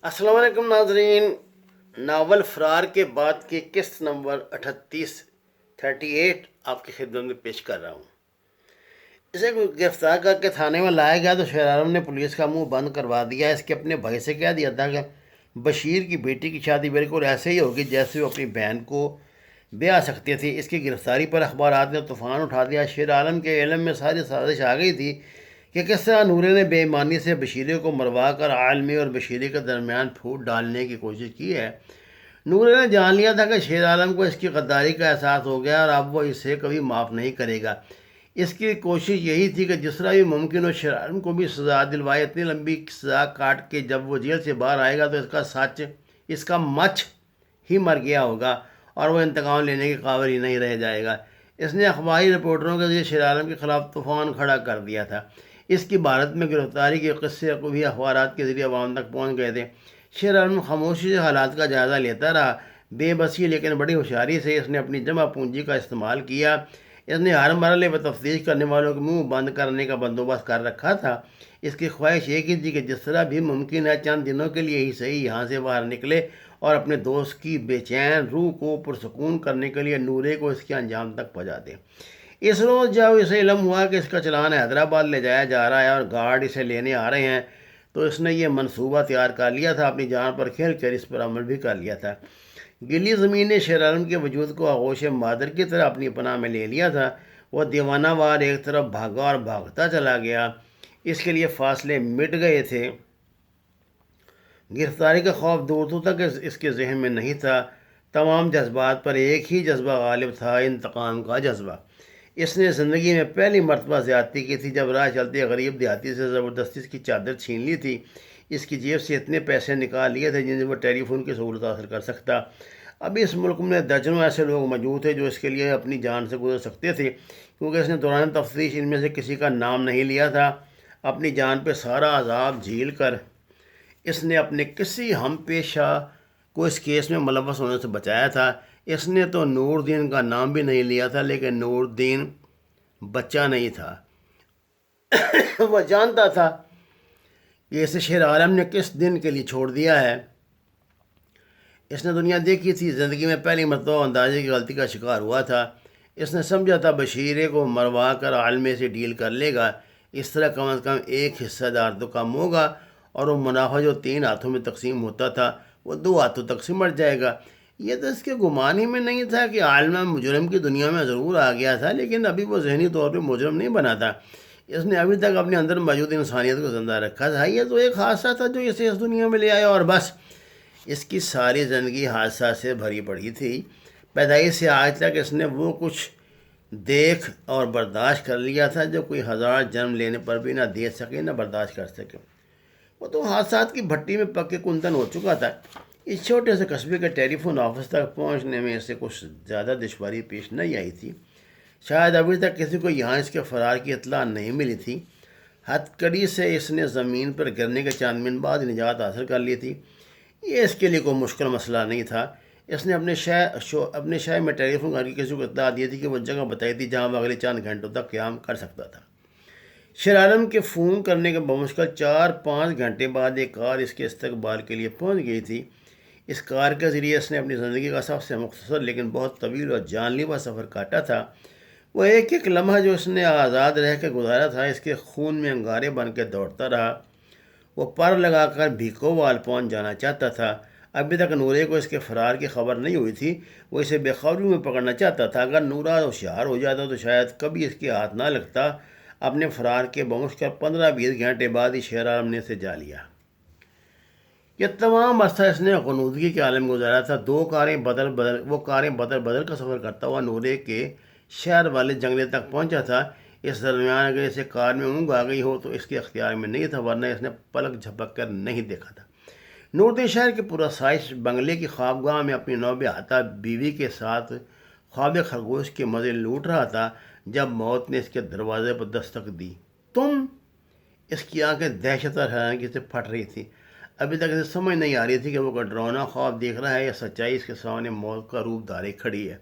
السلام علیکم ناظرین، ناول فرار کے بعد کی قسط نمبر 38 آپ کی خدمت میں پیش کر رہا ہوں۔ اسے گرفتار کر کے تھانے میں لایا گیا تو شیر عالم نے پولیس کا منہ بند کروا دیا۔ اس کے اپنے بھائی سے کہہ دیا تھا کہ بشیر کی بیٹی کی شادی بالکل ایسے ہی ہوگی جیسے وہ اپنی بہن کو بیاہ سکتی تھی۔ اس کی گرفتاری پر اخبارات نے طوفان اٹھا دیا۔ شیر عالم کے علم میں ساری سازش آ گئی تھی کہ کس طرح نورے نے بے ایمانی سے بشیرے کو مروا کر عالمی اور بشیرے کے درمیان پھوٹ ڈالنے کی کوشش کی ہے۔ نورے نے جان لیا تھا کہ شیر عالم کو اس کی غداری کا احساس ہو گیا اور اب وہ اسے کبھی معاف نہیں کرے گا۔ اس کی کوشش یہی تھی کہ جس طرح بھی ممکن ہو شیر عالم کو بھی سزا دلوائے۔ اتنی لمبی سزا کاٹ کے جب وہ جیل سے باہر آئے گا تو اس کا مچ ہی مر گیا ہوگا اور وہ انتقام لینے کے قابل ہی نہیں رہ جائے گا۔ اس نے اخباری رپورٹروں کے ذریعے شیر عالم کے خلاف طوفان کھڑا کر دیا تھا۔ اس کی بھارت میں گرفتاری کے قصے کو بھی اخبارات کے ذریعے عوام تک پہنچ گئے تھے۔ شیر عالم خاموشی سے حالات کا جائزہ لیتا رہا، بے بسی لیکن بڑی ہوشیاری سے اس نے اپنی جمع پونجی کا استعمال کیا۔ اس نے ہر مرحلے پر تفتیش کرنے والوں کے منہ بند کرنے کا بندوبست کر رکھا تھا۔ اس کی خواہش ایک ہی تھی کہ جس طرح بھی ممکن ہے چند دنوں کے لیے ہی صحیح یہاں سے باہر نکلے اور اپنے دوست کی بے چین روح کو پرسکون کرنے کے لیے نورے کو اس کے انجام تک پہنچا دے۔ اس روز جب اسے علم ہوا کہ اس کا چلان حیدرآباد لے جایا جا رہا ہے اور گارڈ اسے لینے آ رہے ہیں تو اس نے یہ منصوبہ تیار کر لیا تھا، اپنی جان پر کھیل کر اس پر عمل بھی کر لیا تھا۔ گلی زمین نے شیر عالم کے وجود کو آغوش مادر کی طرح اپنی پناہ میں لے لیا تھا۔ وہ دیوانہ وار ایک طرف بھاگا اور بھاگتا چلا گیا۔ اس کے لیے فاصلے مٹ گئے تھے۔ گرفتاری کا خوف دور دور تک اس کے ذہن میں نہیں تھا۔ تمام جذبات پر ایک ہی جذبہ غالب تھا، انتقام کا جذبہ۔ اس نے زندگی میں پہلی مرتبہ زیادتی کی تھی جب راہ چلتے غریب دیہاتی سے زبردستی کی چادر چھین لی تھی۔ اس کی جیب سے اتنے پیسے نکال لیے تھے جن سے وہ ٹیلی فون کی سہولت حاصل کر سکتا۔ اب اس ملک میں درجنوں ایسے لوگ موجود تھے جو اس کے لیے اپنی جان سے گزر سکتے تھے، کیونکہ اس نے دوران تفتیش ان میں سے کسی کا نام نہیں لیا تھا۔ اپنی جان پہ سارا عذاب جھیل کر اس نے اپنے کسی ہم پیشہ کو اس کیس میں ملوث ہونے سے بچایا تھا۔ اس نے تو نور دین کا نام بھی نہیں لیا تھا، لیکن نور دین بچہ نہیں تھا۔ وہ جانتا تھا کہ اسے شیر عالم نے کس دن کے لیے چھوڑ دیا ہے۔ اس نے دنیا دیکھی تھی، زندگی میں پہلی مرتبہ اندازے کی غلطی کا شکار ہوا تھا۔ اس نے سمجھا تھا بشیرے کو مروا کر عالمے سے ڈیل کر لے گا، اس طرح کم از کم ایک حصہ دار تو کم ہوگا اور وہ منافع جو 3 ہاتھوں میں تقسیم ہوتا تھا وہ 2 ہاتھوں تک سمٹ جائے گا۔ یہ تو اس کے گمان ہی میں نہیں تھا کہ عالمہ مجرم کی دنیا میں ضرور آ گیا تھا، لیکن ابھی وہ ذہنی طور پہ مجرم نہیں بنا تھا۔ اس نے ابھی تک اپنے اندر موجود انسانیت کو زندہ رکھا تھا۔ یہ تو ایک حادثہ تھا جو اسے اس دنیا میں لے آیا اور بس۔ اس کی ساری زندگی حادثہ سے بھری پڑی تھی۔ پیدائش سے آج تک اس نے وہ کچھ دیکھ اور برداشت کر لیا تھا جو کوئی 1000 جنم لینے پر بھی نہ دیکھ سکے نہ برداشت کر سکے۔ وہ تو حادثات کی بھٹی میں پک کے کندن ہو چکا تھا۔ اس چھوٹے سے قصبے کے ٹیلی فون آفس تک پہنچنے میں اسے کچھ زیادہ دشواری پیش نہیں آئی تھی۔ شاید ابھی تک کسی کو یہاں اس کے فرار کی اطلاع نہیں ملی تھی۔ ہتھ کڑی سے اس نے زمین پر گرنے کے چند منٹ بعد نجات حاصل کر لی تھی۔ یہ اس کے لیے کوئی مشکل مسئلہ نہیں تھا۔ اس نے اپنے شہر میں ٹیلی فون کر کے کسی کو اطلاع دی تھی کہ وہ جگہ بتائی تھی جہاں وہ اگلے چند گھنٹوں تک قیام کر سکتا تھا۔ شیر عالم کے فون کرنے کے بمشکل 4-5 گھنٹے بعد ایک کار اس کے استقبال کے لیے پہنچ گئی تھی۔ اس کار کے ذریعے اس نے اپنی زندگی کا سب سے مختصر لیکن بہت طویل اور جان لیوا سفر کاٹا تھا۔ وہ ایک ایک لمحہ جو اس نے آزاد رہ کے گزارا تھا اس کے خون میں انگارے بن کے دوڑتا رہا۔ وہ پر لگا کر بھیکو وال پہنچ جانا چاہتا تھا۔ ابھی تک نورے کو اس کے فرار کی خبر نہیں ہوئی تھی۔ وہ اسے بے خبری میں پکڑنا چاہتا تھا۔ اگر نورا ہوشیار ہو جاتا تو شاید کبھی اس کے ہاتھ نہ لگتا۔ اپنے فرار کے بمشکل 15-20 گھنٹے بعد ہی شیر عالم نے اسے جا لیا۔ یہ تمام عرصہ اس نے غنودگی کے عالم گزارا تھا۔ وہ کاریں بدل بدل کا سفر کرتا ہوا نورے کے شہر والے جنگلے تک پہنچا تھا۔ اس درمیان اگر اسے کار میں اونگ آ گئی ہو تو اس کے اختیار میں نہیں تھا، ورنہ اس نے پلک جھپک کر نہیں دیکھا تھا۔ نوردین شہر کے پرآسائش بنگلے کی خوابگاہ میں اپنی نوبہاتا بیوی کے ساتھ خواب خرگوش کے مزے لوٹ رہا تھا جب موت نے اس کے دروازے پر دستک دی۔ تم؟ اس کی آنکھیں دہشت اور حیرانگی سے پھٹ رہی تھی۔ ابھی تک اسے سمجھ نہیں آ رہی تھی کہ وہ کوئی ڈراؤنا خواب دیکھ رہا ہے یا سچائی اس کے سامنے موت کا روپ دھارے کھڑی ہے۔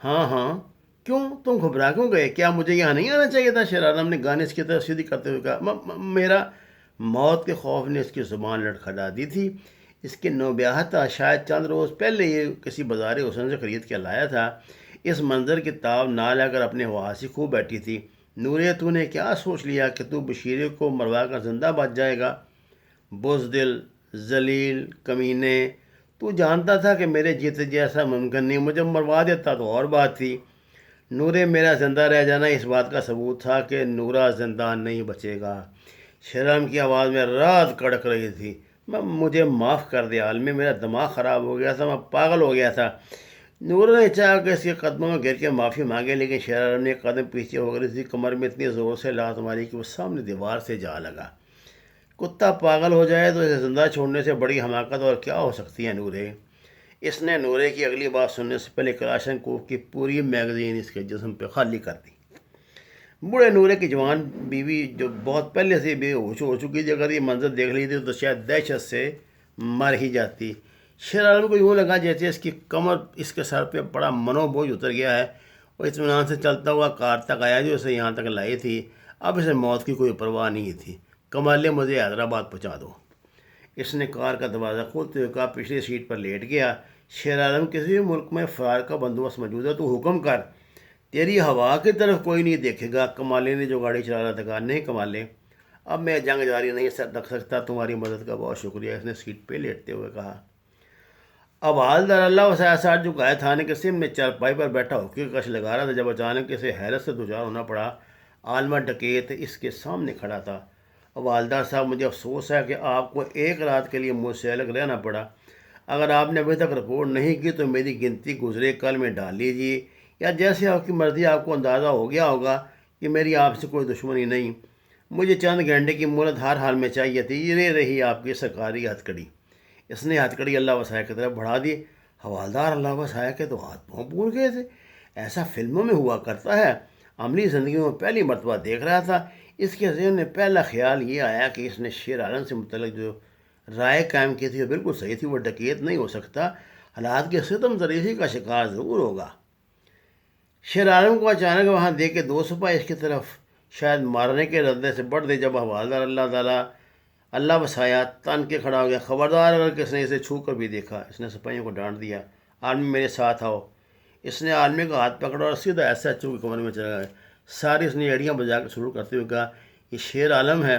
ہاں، کیوں؟ تم گھبرا کیوں گئے؟ کیا مجھے یہاں نہیں آنا چاہیے تھا؟ شیر عالم نے گانے کی طرف سیدھی کرتے ہوئے کہا۔ موت کے خوف نے اس کی زبان لڑکھڑا دی تھی۔ اس کے نوبیاہ تھا، شاید چند روز پہلے یہ کسی بازار حسن سے خرید کے لایا تھا۔ اس منظر کی تاب نہ لے کر اپنے خواصی خوب بیٹھی تھی۔ نورے، تو نے کیا سوچ لیا کہ تو بشیرے کو مروا کر زندہ بچ جائے گا؟ بزدل، ذلیل، کمینے، تو جانتا تھا کہ میرے جیتے جیسا ممکن نہیں، مجھے مروا دیتا تو اور بات تھی۔ نورے، میرا زندہ رہ جانا اس بات کا ثبوت تھا کہ نورا زندہ نہیں بچے گا۔ شرم کی آواز میں رات کڑک رہی تھی۔ مجھے معاف کر دے عالمی، میرا دماغ خراب ہو گیا تھا، میں پاگل ہو گیا تھا۔ نور نے چاہا کہ اس کے قدموں میں گر کے معافی مانگے، لیکن شیر عالم نے ایک قدم پیچھے ہو کر اس کی کمر میں اتنی زور سے لات ماری کہ وہ سامنے دیوار سے جا لگا۔ کتا پاگل ہو جائے تو اسے زندہ چھوڑنے سے بڑی حماقت اور کیا ہو سکتی ہے نورے؟ اس نے نورے کی اگلی بات سننے سے پہلے کلاشن کوف کی پوری میگزین اس کے جسم پہ خالی کر دی۔ بوڑھے نورے کی جوان بیوی جو بہت پہلے سے بے ہوش ہو چکی تھی، اگر یہ منظر دیکھ لی تھی تو شاید دہشت سے مر ہی جاتی۔ شیر عالم کو یوں لگا جیسے اس کی کمر اس کے سر پہ بڑا منو بوجھ اتر گیا ہے۔ وہ اطمینان سے چلتا ہوا کار تک آیا جو اسے یہاں تک لائی تھی۔ اب اسے موت کی کوئی پرواہ نہیں تھی۔ کمالے، مجھے حیدرآباد پہنچا دو۔ اس نے کار کا دروازہ کھولتے ہوئے کہا۔ پچھلی سیٹ پر لیٹ گیا۔ شیر عالم، کسی بھی ملک میں فرار کا بندوبست موجود ہے تو حکم کر، تیری ہوا کی طرف کوئی نہیں دیکھے گا۔ کمالے نے جو گاڑی چلا رہا تھا کہا، نہیں کمالے، اب میں جنگ جاری نہیں رکھ سکتا، تمہاری مدد کا بہت شکریہ۔ اس نے سیٹ پہ لیٹتے ہوئے کہا۔ اب حالدار اللہ وسایہ ساتھ جو گائے تھانے کے سم میں چارپائی پر بیٹھا ہو کے کش لگا رہا تھا جب اچانک اسے حیرت سے دوچار ہونا پڑا۔ عالمہ ڈکیت اس کے سامنے کھڑا تھا۔ اب حالدار صاحب، مجھے افسوس ہے کہ آپ کو ایک رات کے لیے مجھ سے الگ رہنا پڑا۔ اگر آپ نے ابھی تک رپورٹ نہیں کی تو میری گنتی گزرے کل میں ڈال لیجیے، یا جیسے آپ کی مرضی۔ آپ کو اندازہ ہو گیا ہوگا کہ میری آپ سے کوئی دشمنی نہیں۔ مجھے چند گھنٹے کی مہلت ہر حال میں چاہیے تھی۔ یہ رہی آپ کی سرکاری ہتھ کڑی۔ اس نے ہتھ کڑی اللہ وسایہ کی طرف بڑھا دی۔ حوالدار اللہ وسایہ کے تو ہاتھ پاؤں پھول گئے تھے۔ ایسا فلموں میں ہوا کرتا ہے، عملی زندگی میں پہلی مرتبہ دیکھ رہا تھا۔ اس کے ذہن میں پہلا خیال یہ آیا کہ اس نے شیر عالم سے متعلق جو رائے قائم کی تھی وہ بالکل صحیح تھی۔ وہ ڈکیت نہیں ہو سکتا، حالات کی ستم ظریفی کا شکار ضرور ہوگا۔ شیر عالم کو اچانک وہاں دیکھ کے دو سپاہی اس کی طرف شاید مارنے کے ردے سے بڑھ دے۔ جب حوالدار اللہ وسایہ تن کے کھڑا ہو گیا۔ خبردار، اگر کس نے اسے چھو کر بھی دیکھا۔ اس نے سپاہیوں کو ڈانٹ دیا۔ عالمی، میرے ساتھ آؤ۔ اس نے عالمی کا ہاتھ پکڑا اور سیدھا ایسا ایچ او کی کمر میں چلا گیا۔ ساری اس نے ایڑیاں بجا کے شروع کرتے ہوئے کہا، یہ شیر عالم ہے،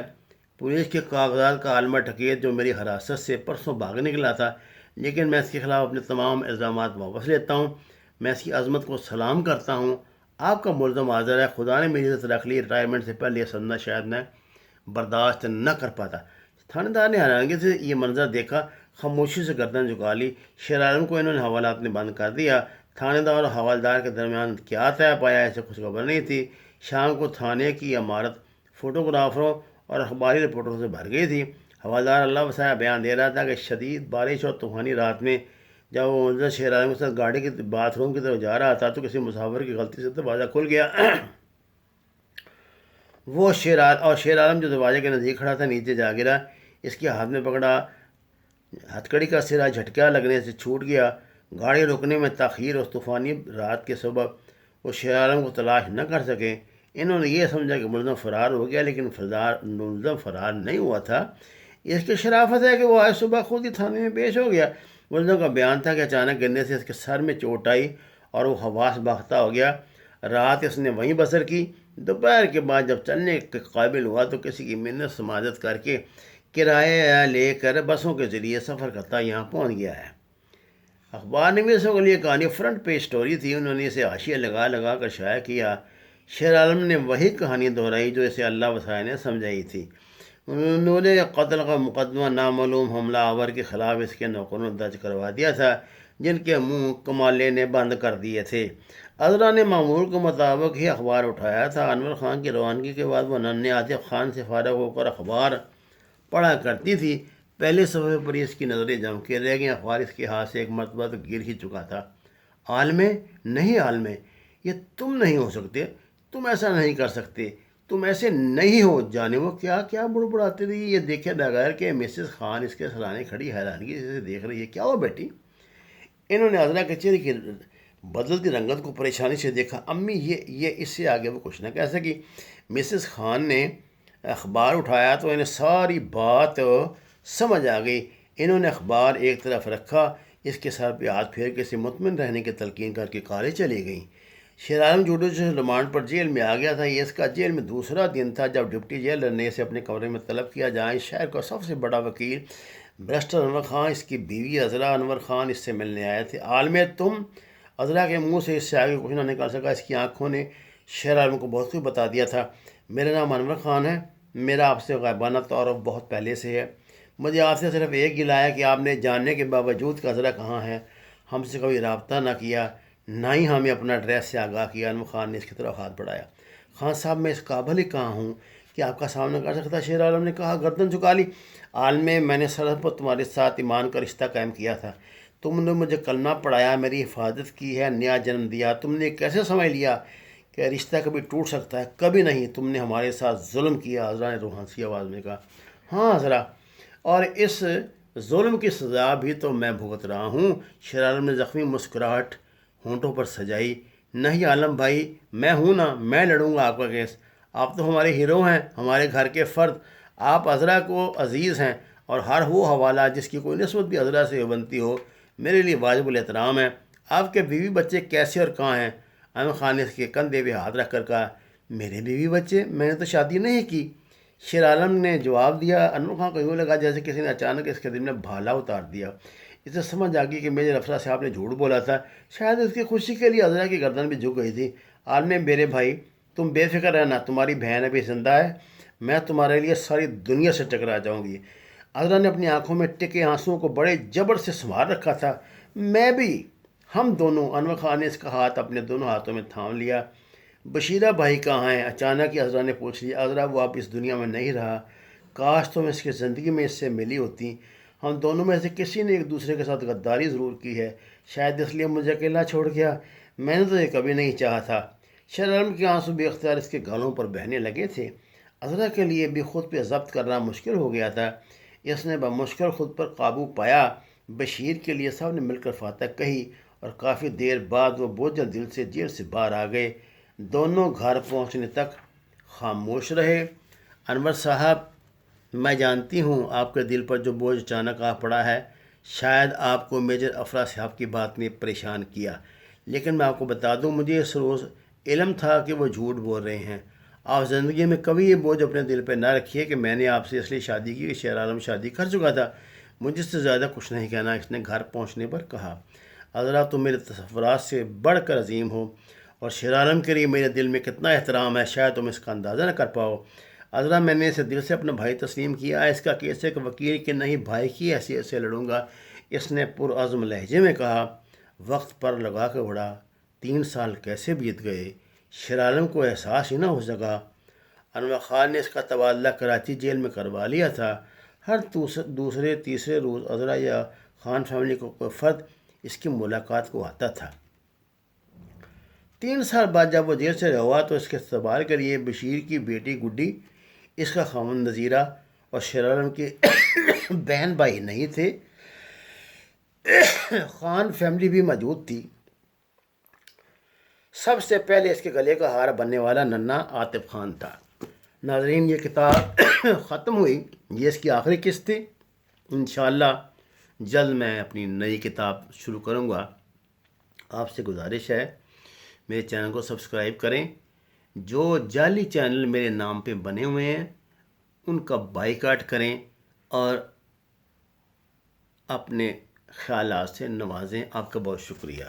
پولیس کے کاغذات کا عالمہ ڈکیت جو میری حراست سے پرسوں بھاگ نکلا تھا، لیکن میں اس کے خلاف اپنے تمام الزامات واپس لیتا ہوں۔ میں اس کی عظمت کو سلام کرتا ہوں۔ آپ کا ملزم حاضر ہے۔ خدا نے میری عزت رکھ لی۔ ریٹائرمنٹ سے پہلے یہ صدمہ شاید میں برداشت نہ کر پاتا۔ تھانے دار نے حیرانگی سے یہ منظر دیکھا، خاموشی سے گردن جھکا لی۔ شیر عالم کو انہوں نے حوالات میں بند کر دیا۔ تھانے دار اور حوالدار کے درمیان کیا طے پایا، ایسے کچھ خبر نہیں تھی۔ شام کو تھانے کی عمارت فوٹوگرافروں اور اخباری رپورٹروں سے بھر گئی تھی۔ حوالدار اللہ وسایہ بیان دے رہا تھا کہ شدید بارش اور طوفانی رات میں جب وہ منظر شیر عالم کے ساتھ گاڑی کے باتھ روم کی طرف جا رہا تھا تو کسی مسافر کی غلطی سے دروازہ کھل گیا۔ وہ شیر عالم جو دروازے کے نزدیک کھڑا تھا نیچے جا گرا۔ اس کے ہاتھ میں پکڑا ہتھکڑی کا سرا جھٹکا لگنے سے چھوٹ گیا۔ گاڑی رکنے میں تاخیر اور طوفانی رات کے سبب وہ شیر عالم کو تلاش نہ کر سکے۔ انہوں نے یہ سمجھا کہ ملزم فرار ہو گیا، لیکن ملزم فرار نہیں ہوا تھا۔ اس کی شرافت ہے کہ وہ آج صبح خود ہی تھانے میں پیش ہو گیا۔ ملزم کا بیان تھا کہ اچانک گرنے سے اس کے سر میں چوٹ آئی اور وہ حواس باختہ ہو گیا۔ رات اس نے وہیں بسر کی۔ دوپہر کے بعد جب چلنے کے قابل ہوا تو کسی کی منت سماجت کر کے کرایہ لے کر بسوں کے ذریعے سفر کرتا یہاں پہنچ گیا ہے۔ اخبار نویسوں کے لیے کہانی فرنٹ پیج سٹوری تھی۔ انہوں نے اسے حاشیہ لگا کر شائع کیا۔ شیر عالم نے وہی کہانی دہرائی جو اسے اللہ وسایہ نے سمجھائی تھی۔ انہوں نے قتل کا مقدمہ نامعلوم حملہ آور کے خلاف اس کے نوکروں نے درج کروا دیا تھا، جن کے منہ کمالے نے بند کر دیے تھے۔ عذرا نے معمول کے مطابق ہی اخبار اٹھایا تھا۔ انور خان کی روانگی کے بعد وہ ننھے عاطف خان سے فارغ ہو کر اخبار پڑھا کرتی تھی۔ پہلے صفحے پر اس کی نظریں جم کے رہ گئیں۔ اخبار اس کے ہاتھ سے ایک مرتبہ تو گر ہی چکا تھا۔ عالمے، نہیں عالمے، یہ تم نہیں ہو سکتے، تم ایسا نہیں کر سکتے، تم ایسے نہیں ہو جانے۔ وہ کیا بڑبڑاتی رہی۔ یہ دیکھے بغیر کہ مسز خان اس کے سرانے کھڑی حیرانگی سے دیکھ رہی ہے۔ کیا ہو بیٹی؟ انہوں نے عذرا کے چہرے کی بدلتی رنگت کو پریشانی سے دیکھا۔ امی، یہ اس سے آگے وہ کچھ نہ کہہ سکی۔ مسز خان نے اخبار اٹھایا تو انہیں ساری بات سمجھ آ گئی۔ انہوں نے اخبار ایک طرف رکھا، اس کے سر پہ ہاتھ پھیر کے اسے مطمئن رہنے کی تلقین کر کے کالج چلی گئیں۔ شیر عالم جوڈیشل ریمانڈ پر جیل میں آ گیا تھا۔ یہ اس کا جیل میں دوسرا دن تھا جب ڈپٹی جیلر نے اسے اپنے کمرے میں طلب کیا، جہاں اس شہر کا سب سے بڑا وکیل بیرسٹر انور خان، اس کی بیوی عذرا انور خان اس سے ملنے آئے تھے۔ عالم تم، عذرا کے منہ سے اس سے آگے کچھ نہ نکال سکا۔ اس کی آنکھوں نے شیر عالم کو بہت کچھ بتا دیا تھا۔ میرا نام انور خان ہے، میرا آپ سے غائبانہ تعارف بہت پہلے سے ہے۔ مجھے آپ سے صرف ایک گلہ ہے کہ آپ نے جاننے کے باوجود کہ عذرا کہاں ہے، ہم سے کبھی رابطہ نہ کیا، نہ ہی ہمیں اپنا ایڈریس سے آگاہ کیا۔ انور خان نے اس کی طرف ہاتھ بڑھایا۔ خان صاحب، میں اس قابل ہی کہاں ہوں کہ آپ کا سامنا کر سکتا؟ شیر عالم نے کہا، گردن جھکا لی۔ عالم، میں نے سرحد پر تمہارے ساتھ ایمان کا رشتہ قائم کیا تھا، تم نے مجھے کلمہ پڑھایا، میری حفاظت کی ہے، نیا جنم دیا۔ تم نے کیسے سمجھ لیا کہ رشتہ کبھی ٹوٹ سکتا ہے؟ کبھی نہیں، تم نے ہمارے ساتھ ظلم کیا۔ عذرا نے روحانسی آواز میں کہا، ہاں عذرا، اور اس ظلم کی سزا بھی تو میں بھگت رہا ہوں۔ شیر عالم نے زخمی مسکراہٹ ہونٹوں پر سجائی۔ نہیں عالم بھائی، میں ہوں نا، میں لڑوں گا آپ کا کیس۔ آپ تو ہمارے ہیرو ہیں، ہمارے گھر کے فرد۔ آپ عذرا کو عزیز ہیں، اور ہر وہ حوالہ جس کی کوئی نسبت بھی عذرا سے بنتی ہو میرے لیے واجب الاحترام ہے۔ آپ کے بیوی بچے کیسے اور کہاں ہیں؟ انور خان نے اس کے کندھے پہ ہاتھ رکھ کر کہا، میرے بیوی بچے؟ میں نے تو شادی نہیں کی۔ شیر عالم نے جواب دیا۔ انور خان کو یوں لگا جیسے کسی نے اچانک اس کے دل میں بھالا اتار دیا۔ اسے سمجھ آ گئی کہ میجر افسر صاحب نے جھوٹ بولا تھا، شاید اس کی خوشی کے لیے عذرا کی گردن بھی جھک گئی تھی۔ عالم، میرے بھائی، تم بے فکر رہنا، تمہاری بہن ابھی زندہ ہے، میں تمہارے لیے ساری دنیا سے ٹکرا جاؤں گی۔ عذرا نے اپنی آنکھوں میں ٹکے آنسوؤں کو بڑے جبر سے سنبھال رکھا تھا۔ میں بھی، ہم دونوں۔ انور خان نے اس کا ہاتھ اپنے دونوں ہاتھوں میں تھام لیا۔ بشیرہ بھائی کہاں ہیں؟ اچانک ہی عذرا نے پوچھ لیا۔ عذرا، وہ اب اس دنیا میں نہیں رہا، کاش تم اس کی زندگی میں اس سے ملی ہوتی۔ ہم دونوں میں سے کسی نے ایک دوسرے کے ساتھ غداری ضرور کی ہے، شاید اس لیے مجھے اکیلا چھوڑ گیا۔ میں نے تو یہ کبھی نہیں چاہا تھا۔ شیر عالم کے آنسو بے اختیار اس کے گالوں پر بہنے لگے تھے۔ عذرا کے لیے بھی خود پہ ضبط کرنا مشکل ہو گیا تھا۔ اس نے بمشکل خود پر قابو پایا۔ بشیر کے لیے سب نے مل کر فاتح کہی، اور کافی دیر بعد وہ بوجھل دل سے جیل سے باہر آ گئے۔ دونوں گھر پہنچنے تک خاموش رہے۔ انور صاحب، میں جانتی ہوں آپ کے دل پر جو بوجھ اچانک آ پڑا ہے، شاید آپ کو میجر افرا صاحب کی بات نے پریشان کیا، لیکن میں آپ کو بتا دوں، مجھے اس روز علم تھا کہ وہ جھوٹ بول رہے ہیں۔ آپ زندگی میں کبھی یہ بوجھ اپنے دل پہ نہ رکھیے کہ میں نے آپ سے اس لیے شادی کی کہ شیر عالم شادی کر چکا تھا۔ مجھے اس سے زیادہ کچھ نہیں کہنا، اس نے گھر پہنچنے پر کہا۔ عذرا، تم میرے تصورات سے بڑھ کر عظیم ہو، اور شیر عالم کے لیے میرے دل میں کتنا احترام ہے، شاید تم اس کا اندازہ نہ کر پاؤ۔ عذرا، میں نے اسے دل سے اپنا بھائی تسلیم کیا ہے، اس کا کیس ایک وکیل کے نہیں بھائی کی حیثیت سے لڑوں گا، اس نے پرعزم لہجے میں کہا۔ وقت پر لگا کے اڑا، 3 سال کیسے بیت گئے، شیر عالم کو احساس ہی نہ ہو سکا۔ انور خان نے اس کا تبادلہ کراچی جیل میں کروا لیا تھا۔ ہر دوسرے تیسرے روز عذرا یا خان فیملی کو کوئی فرد اس کی ملاقات کو آتا تھا۔ 3 سال بعد جب وہ جیل سے ہوا تو اس کے استقبال کے لیے بشیر کی بیٹی گڈی، اس کا خاوند نذیرہ اور شیر عالم کی بہن بھائی نہیں تھے، خان فیملی بھی موجود تھی۔ سب سے پہلے اس کے گلے کا ہار بننے والا ننھا عاطف خان تھا۔ ناظرین، یہ کتاب ختم ہوئی، یہ اس کی آخری قسط تھی۔ انشاءاللہ جلد میں اپنی نئی کتاب شروع کروں گا۔ آپ سے گزارش ہے میرے چینل کو سبسکرائب کریں۔ جو جعلی چینل میرے نام پہ بنے ہوئے ہیں ان کا بائیکاٹ کریں اور اپنے خیالات سے نوازیں۔ آپ کا بہت شکریہ۔